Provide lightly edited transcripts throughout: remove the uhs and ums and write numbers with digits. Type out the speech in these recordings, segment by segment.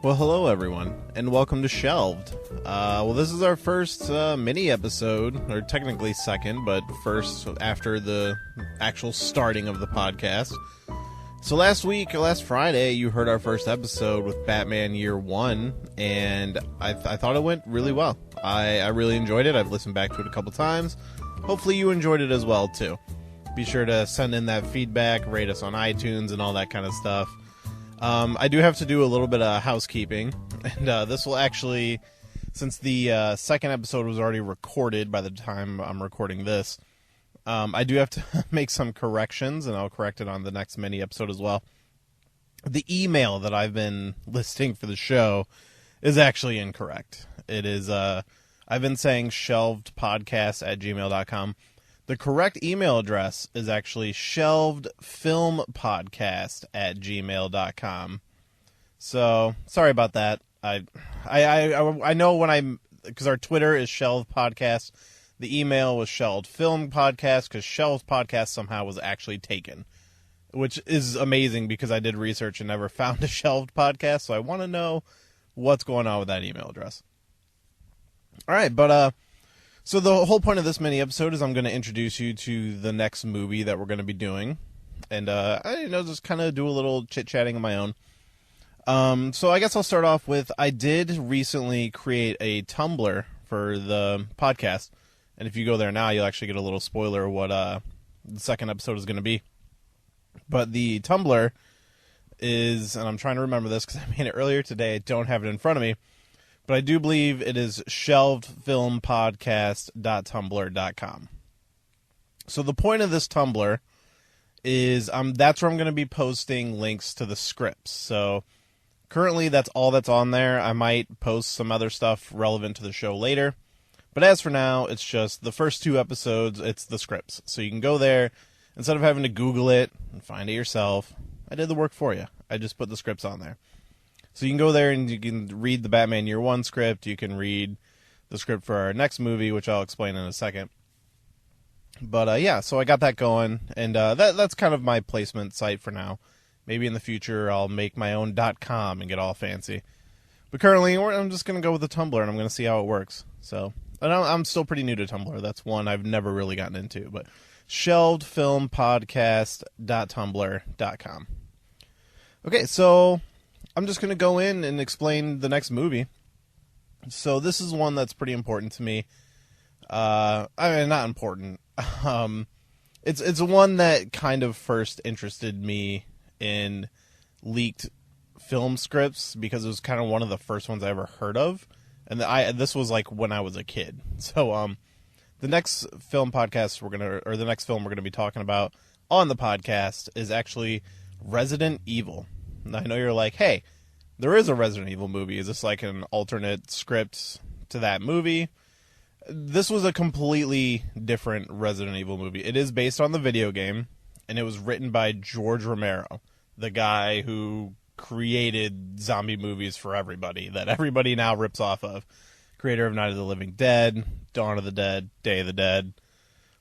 Well, hello everyone, and welcome to Shelved. This is our first mini episode, or technically second, but first after the actual starting of the podcast. So last Friday, you heard our first episode with Batman Year 1, and I thought it went really well. I really enjoyed it. I've listened back to it a couple times. Hopefully you enjoyed it as well, too. Be sure to send in that feedback, rate us on iTunes, and all that kind of stuff. I do have to do a little bit of housekeeping, and this will actually, since the second episode was already recorded by the time I'm recording this, I do have to make some corrections, and I'll correct it on the next mini episode as well. The email that I've been listing for the show is actually incorrect. It is, I've been saying shelvedpodcast@gmail.com. The correct email address is actually shelvedfilmpodcast@gmail.com. So, sorry about that. I know because our Twitter is Shelved Podcast. The email was Shelved Film Podcast because Shelved Podcast somehow was actually taken, which is amazing because I did research and never found a Shelved Podcast. So I want to know what's going on with that email address. All right, so the whole point of this mini episode is I'm going to introduce you to the next movie that we're going to be doing, and just kind of do a little chit-chatting of my own. So I guess I'll start off with, I did recently create a Tumblr for the podcast, and if you go there now, you'll actually get a little spoiler of what the second episode is going to be. But the Tumblr is, and I'm trying to remember this because I made it earlier today, I don't have it in front of me, but I do believe it is shelvedfilmpodcast.tumblr.com. So the point of this Tumblr is that's where I'm going to be posting links to the scripts. So currently that's all that's on there. I might post some other stuff relevant to the show later. But as for now, it's just the first two episodes, it's the scripts. So you can go there, instead of having to Google it and find it yourself, I did the work for you. I just put the scripts on there. So you can go there and you can read the Batman Year 1 script. You can read the script for our next movie, which I'll explain in a second. But so I got that going, and that's kind of my placement site for now. Maybe in the future I'll make my own .com and get all fancy. But currently I'm just going to go with the Tumblr, and I'm going to see how it works. So I'm still pretty new to Tumblr. That's one I've never really gotten into. But shelvedfilmpodcast.tumblr.com. Okay, so I'm just going to go in and explain the next movie. So this is one that's pretty important to me. Not important. It's one that kind of first interested me in leaked film scripts because it was kind of one of the first ones I ever heard of. And this was like when I was a kid. So the next film the next film we're going to be talking about on the podcast is actually Resident Evil. I know you're like, hey, there is a Resident Evil movie. Is this like an alternate script to that movie? This was a completely different Resident Evil movie. It is based on the video game, and it was written by George Romero, the guy who created zombie movies for everybody, that everybody now rips off of. Creator of Night of the Living Dead, Dawn of the Dead, Day of the Dead,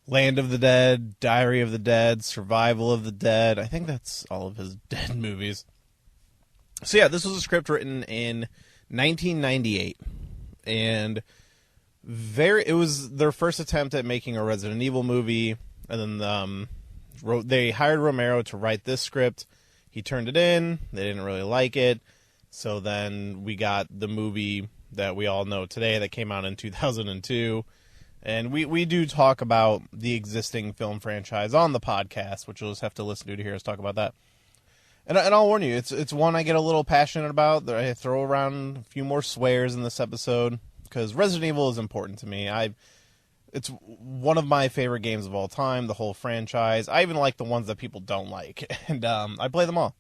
Land of the Dead, Diary of the Dead, Survival of the Dead. I think that's all of his dead movies. So yeah, this was a script written in 1998, and it was their first attempt at making a Resident Evil movie, and then they hired Romero to write this script. He turned it in, they didn't really like it, so then we got the movie that we all know today that came out in 2002, and we do talk about the existing film franchise on the podcast, which you'll just have to listen to hear us talk about that. And I'll warn you, it's one I get a little passionate about. I throw around a few more swears in this episode, because Resident Evil is important to me. It's one of my favorite games of all time, the whole franchise. I even like the ones that people don't like, and I play them all.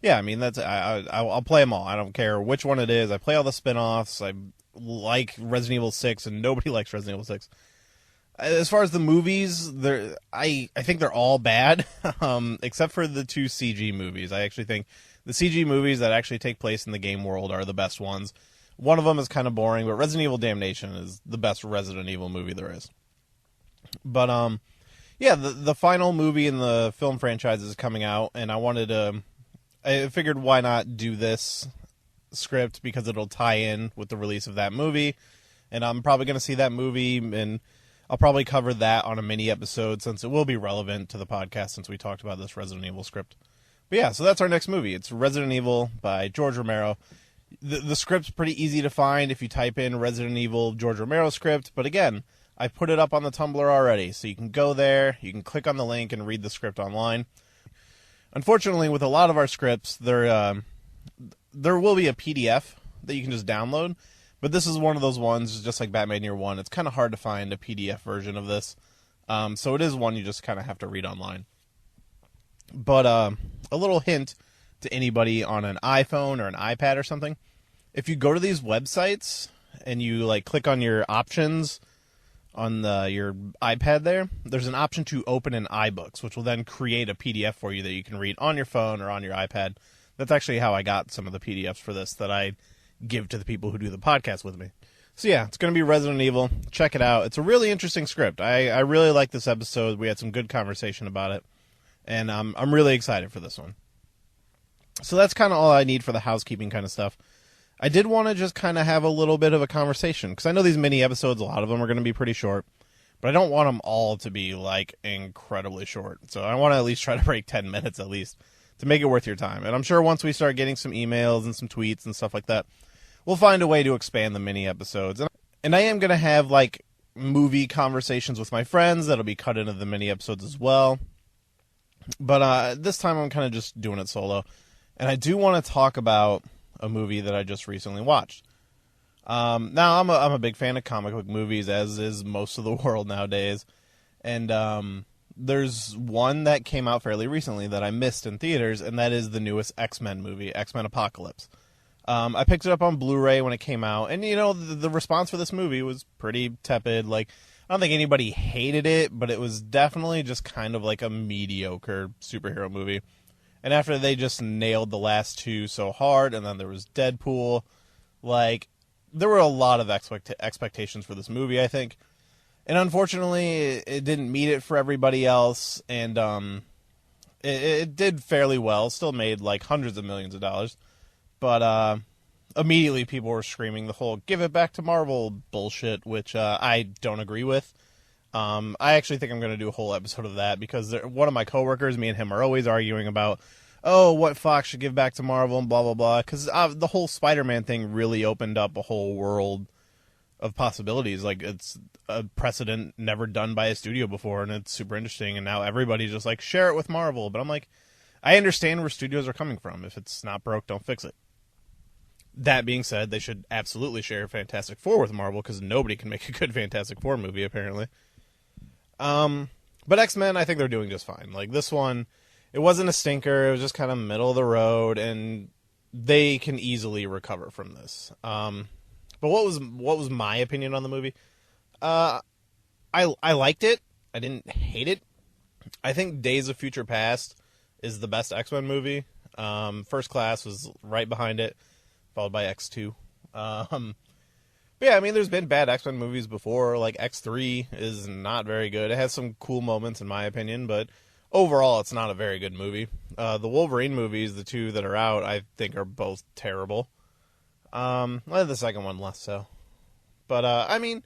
Yeah, I mean, I'll play them all. I don't care which one it is. I play all the spin-offs. I like Resident Evil 6, and nobody likes Resident Evil 6. As far as the movies, I think they're all bad, except for the two CG movies. I actually think the CG movies that actually take place in the game world are the best ones. One of them is kind of boring, but Resident Evil Damnation is the best Resident Evil movie there is. But, the final movie in the film franchise is coming out, and I wanted to I figured why not do this script because it'll tie in with the release of that movie. And I'm probably going to see that movie, and I'll probably cover that on a mini episode since it will be relevant to the podcast since we talked about this Resident Evil script. But yeah, so that's our next movie. It's Resident Evil by George Romero. The script's pretty easy to find if you type in Resident Evil George Romero script. But again, I put it up on the Tumblr already, so you can go there, you can click on the link and read the script online. Unfortunately, with a lot of our scripts, there will be a PDF that you can just download. But this is one of those ones, just like Batman Year One. It's kind of hard to find a PDF version of this. So it is one you just kind of have to read online. But a little hint to anybody on an iPhone or an iPad or something. If you go to these websites and you like click on your options on your iPad there's an option to open in iBooks, which will then create a PDF for you that you can read on your phone or on your iPad. That's actually how I got some of the PDFs for this that I give to the people who do the podcast with me. So yeah, it's going to be Resident Evil. Check it out. It's a really interesting script. I really like this episode. We had some good conversation about it. And I'm really excited for this one. So that's kind of all I need for the housekeeping kind of stuff. I did want to just kind of have a little bit of a conversation, because I know these mini episodes, a lot of them are going to be pretty short, but I don't want them all to be, like, incredibly short. So I want to at least try to break 10 minutes at least to make it worth your time. And I'm sure once we start getting some emails and some tweets and stuff like that, we'll find a way to expand the mini episodes. And I am going to have, like, movie conversations with my friends that'll be cut into the mini episodes as well. But this time I'm kind of just doing it solo. And I do want to talk about a movie that I just recently watched. Now, I'm a big fan of comic book movies, as is most of the world nowadays. And there's one that came out fairly recently that I missed in theaters, and that is the newest X-Men movie, X-Men Apocalypse. I picked it up on Blu-ray when it came out, and, you know, the response for this movie was pretty tepid. Like, I don't think anybody hated it, but it was definitely just kind of like a mediocre superhero movie. And after they just nailed the last two so hard, and then there was Deadpool, like, there were a lot of expectations for this movie, I think. And unfortunately, it didn't meet it for everybody else, and it did fairly well. Still made, like, hundreds of millions of dollars. But immediately people were screaming the whole give it back to Marvel bullshit, which I don't agree with. I actually think I'm going to do a whole episode of that, because one of my coworkers, me and him, are always arguing about, oh, what Fox should give back to Marvel and blah, blah, blah. Because the whole Spider-Man thing really opened up a whole world of possibilities. Like, it's a precedent never done by a studio before, and it's super interesting. And now everybody's just like, share it with Marvel. But I'm like, I understand where studios are coming from. If it's not broke, don't fix it. That being said, they should absolutely share Fantastic Four with Marvel, because nobody can make a good Fantastic Four movie, apparently. But X-Men, I think they're doing just fine. Like, this one, it wasn't a stinker. It was just kind of middle of the road, and they can easily recover from this. But what was my opinion on the movie? I liked it. I didn't hate it. I think Days of Future Past is the best X-Men movie. First Class was right behind it, followed by X2. But yeah, I mean, there's been bad X-Men movies before. Like, X3 is not very good. It has some cool moments, in my opinion, but overall, it's not a very good movie. The Wolverine movies, the two that are out, I think are both terrible. The second one less so. But, I mean,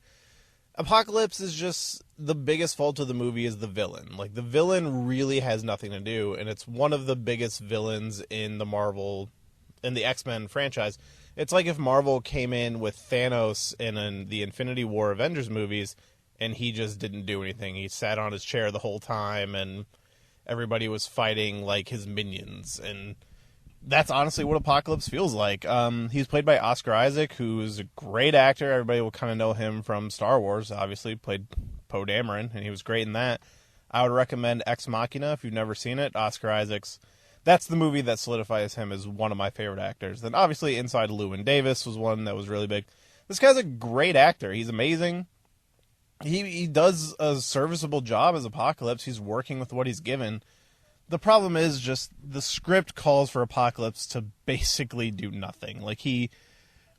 Apocalypse is just, the biggest fault of the movie is the villain. Like, the villain really has nothing to do, and it's one of the biggest villains in the X-Men franchise. It's like if Marvel came in with Thanos in the Infinity War Avengers movies, and he just didn't do anything. He sat on his chair the whole time, and everybody was fighting like his minions. And that's honestly what Apocalypse feels like. He's played by Oscar Isaac, who's a great actor. Everybody will kind of know him from Star Wars, obviously. Played Poe Dameron, and he was great in that. I would recommend Ex Machina if you've never seen it. Oscar Isaac's, that's the movie that solidifies him as one of my favorite actors. Then obviously Inside Llewyn Davis was one that was really big. This guy's a great actor. He's amazing. He does a serviceable job as Apocalypse. He's working with what he's given. The problem is just the script calls for Apocalypse to basically do nothing. Like, he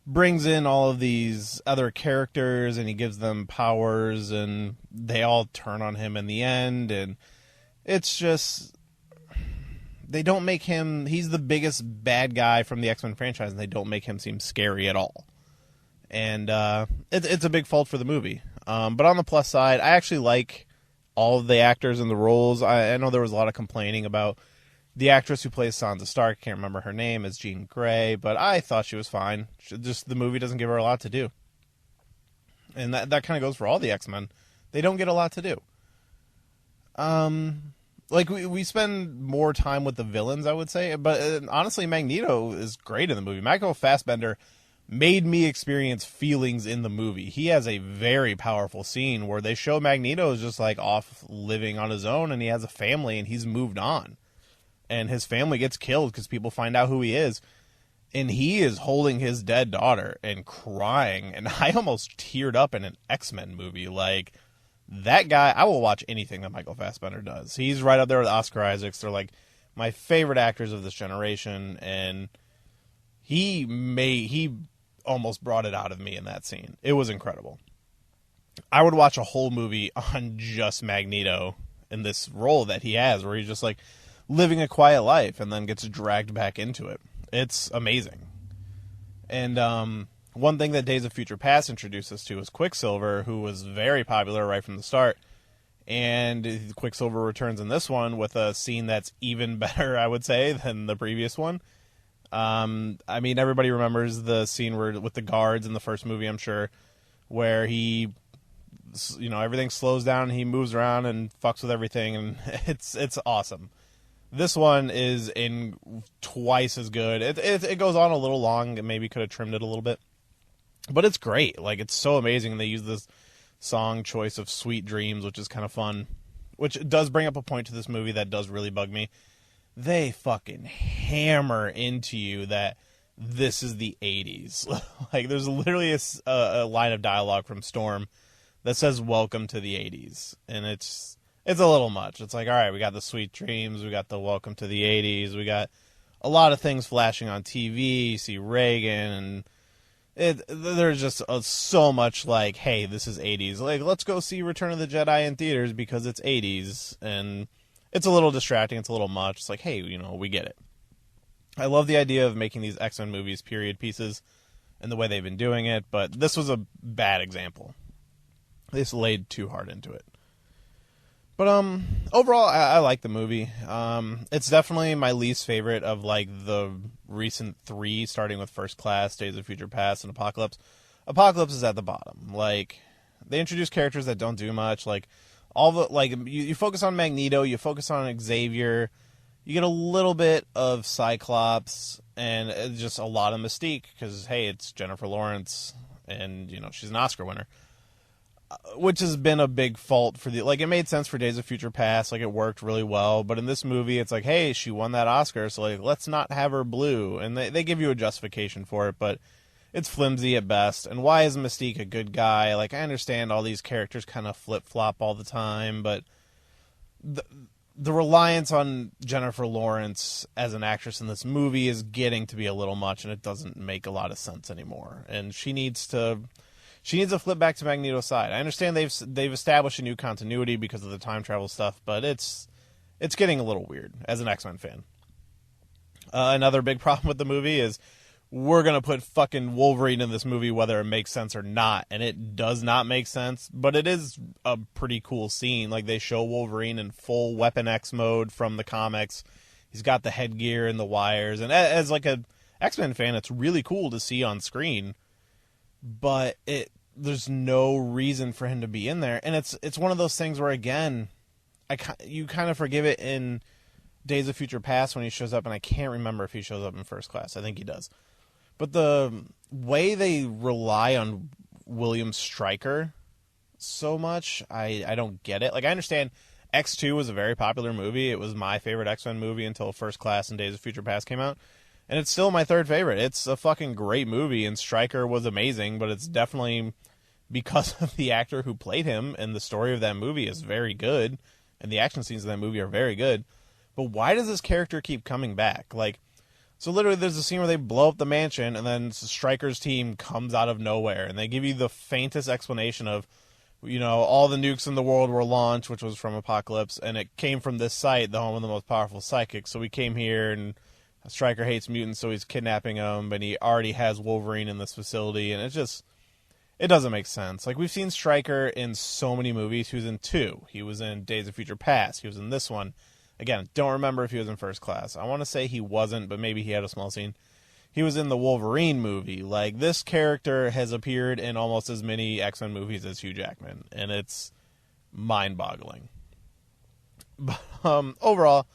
brings in all of these other characters and he gives them powers, and they all turn on him in the end, and it's just, they don't make him, he's the biggest bad guy from the X-Men franchise, and they don't make him seem scary at all. And it's a big fault for the movie. But on the plus side, I actually like all of the actors in the roles. I know there was a lot of complaining about the actress who plays Sansa Stark. I can't remember her name, as Jean Grey, but I thought she was fine. Just the movie doesn't give her a lot to do. And that kind of goes for all the X-Men. They don't get a lot to do. Like, we spend more time with the villains, I would say. But honestly, Magneto is great in the movie. Michael Fassbender made me experience feelings in the movie. He has a very powerful scene where they show Magneto is just, like, off living on his own, and he has a family, and he's moved on. And his family gets killed because people find out who he is. And he is holding his dead daughter and crying. And I almost teared up in an X-Men movie. Like, that guy, I will watch anything that Michael Fassbender does. He's right up there with Oscar Isaacs. They're, like, my favorite actors of this generation. And he almost brought it out of me in that scene. It was incredible. I would watch a whole movie on just Magneto in this role that he has, where he's just, like, living a quiet life and then gets dragged back into it. It's amazing. And one thing that Days of Future Past introduced us to is Quicksilver, who was very popular right from the start. And Quicksilver returns in this one with a scene that's even better, I would say, than the previous one. I mean, everybody remembers the scene with the guards in the first movie, I'm sure, where he, everything slows down, he moves around and fucks with everything, and it's awesome. This one is in twice as good. It goes on a little long. It maybe could have trimmed it a little bit. But it's great. Like, it's so amazing. They use this song choice of Sweet Dreams, which is kind of fun. Which does bring up a point to this movie that does really bug me. They fucking hammer into you that this is the 80s. Like, there's literally a line of dialogue from Storm that says, "Welcome to the 80s." And it's a little much. It's like, all right, we got the Sweet Dreams, we got the Welcome to the 80s, we got a lot of things flashing on TV. You see Reagan, and there's just so much like, hey, this is 80s. Like, let's go see Return of the Jedi in theaters because it's 80s. And it's a little distracting. It's a little much. It's like, hey, we get it. I love the idea of making these X-Men movies period pieces and the way they've been doing it, but this was a bad example. They just laid too hard into it. But overall, I like the movie. It's definitely my least favorite of, like, the recent three, starting with First Class, Days of Future Past, and Apocalypse. Apocalypse is at the bottom. Like, they introduce characters that don't do much. Like, you focus on Magneto, you focus on Xavier, you get a little bit of Cyclops, and just a lot of Mystique, because, hey, it's Jennifer Lawrence, and, she's an Oscar winner. Which has been a big fault for it made sense for Days of Future Past, like, it worked really well, but in this movie, it's like, hey, she won that Oscar, so, like, let's not have her blue, and they give you a justification for it, but it's flimsy at best, and why is Mystique a good guy? Like, I understand all these characters kind of flip-flop all the time, but the reliance on Jennifer Lawrence as an actress in this movie is getting to be a little much, and it doesn't make a lot of sense anymore, and she needs to flip back to Magneto's side. I understand they've established a new continuity because of the time travel stuff, but it's getting a little weird as an X-Men fan. Another big problem with the movie is we're going to put fucking Wolverine in this movie whether it makes sense or not, and it does not make sense, but it is a pretty cool scene. Like, they show Wolverine in full Weapon X mode from the comics. He's got the headgear and the wires, and as like a X-Men fan, it's really cool to see on screen. But there's no reason for him to be in there, and it's one of those things where, again, you kind of forgive it in Days of Future Past when he shows up, and I can't remember if he shows up in First Class. I think he does. But the way they rely on William Stryker so much, I don't get it. Like, I understand X2 was a very popular movie. It was my favorite X-Men movie until First Class and Days of Future Past came out. And it's still my third favorite. It's a fucking great movie, and Stryker was amazing, but it's definitely because of the actor who played him, and the story of that movie is very good, and the action scenes of that movie are very good. But why does this character keep coming back? Like, so literally there's a scene where they blow up the mansion, and then Stryker's team comes out of nowhere, and they give you the faintest explanation of, all the nukes in the world were launched, which was from Apocalypse, and it came from this site, the home of the most powerful psychic. So we came here, and Stryker hates mutants, so he's kidnapping them, but he already has Wolverine in this facility, and it doesn't make sense. Like, we've seen Stryker in so many movies. He was in 2. He was in Days of Future Past. He was in this one. Again, don't remember if he was in First Class. I want to say he wasn't, but maybe he had a small scene. He was in the Wolverine movie. Like, this character has appeared in almost as many X-Men movies as Hugh Jackman, and it's mind-boggling. But overall,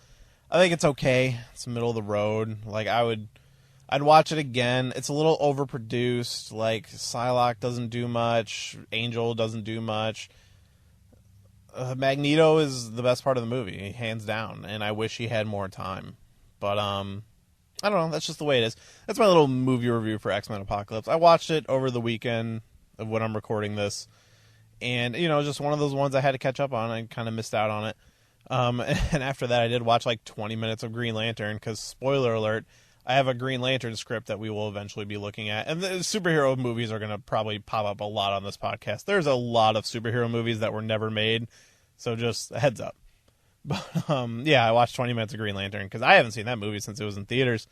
I think it's okay. It's middle of the road. Like, I'd watch it again. It's a little overproduced. Like, Psylocke doesn't do much. Angel doesn't do much. Magneto is the best part of the movie, hands down, and I wish he had more time. But, I don't know. That's just the way it is. That's my little movie review for X-Men Apocalypse. I watched it over the weekend of when I'm recording this. And, just one of those ones I had to catch up on. I kind of missed out on it. And after that, I did watch like 20 minutes of Green Lantern because, spoiler alert, I have a Green Lantern script that we will eventually be looking at. And the superhero movies are going to probably pop up a lot on this podcast. There's a lot of superhero movies that were never made. So just a heads up. But, yeah, I watched 20 minutes of Green Lantern because I haven't seen that movie since it was in theaters.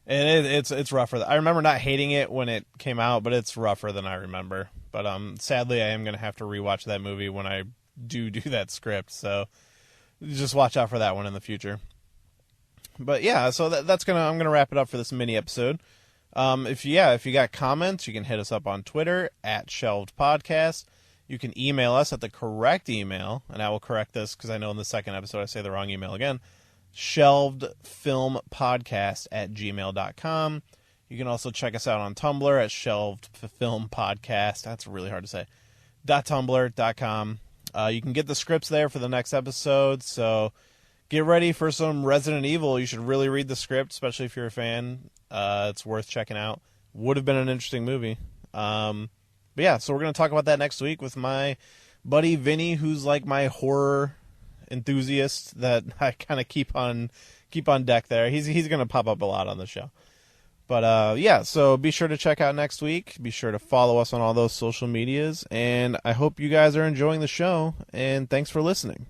And it's rougher. I remember not hating it when it came out, but it's rougher than I remember. But sadly, I am going to have to rewatch that movie when I do that script. So just watch out for that one in the future. But yeah, so I'm going to wrap it up for this mini episode. If you got comments, you can hit us up on Twitter at Shelved Podcast. You can email us at the correct email, and I will correct this because I know in the second episode I say the wrong email again. shelvedfilmpodcast@gmail.com. You can also check us out on Tumblr at shelvedfilmpodcast. That's really hard to say. .tumblr.com. You can get the scripts there for the next episode, so get ready for some Resident Evil. You should really read the script, especially if you're a fan. It's worth checking out. Would have been an interesting movie. But yeah, so we're going to talk about that next week with my buddy Vinny, who's like my horror enthusiast that I kind of keep on deck there. He's going to pop up a lot on the show. But yeah, so be sure to check out next week. Be sure to follow us on all those social medias, and I hope you guys are enjoying the show, and thanks for listening.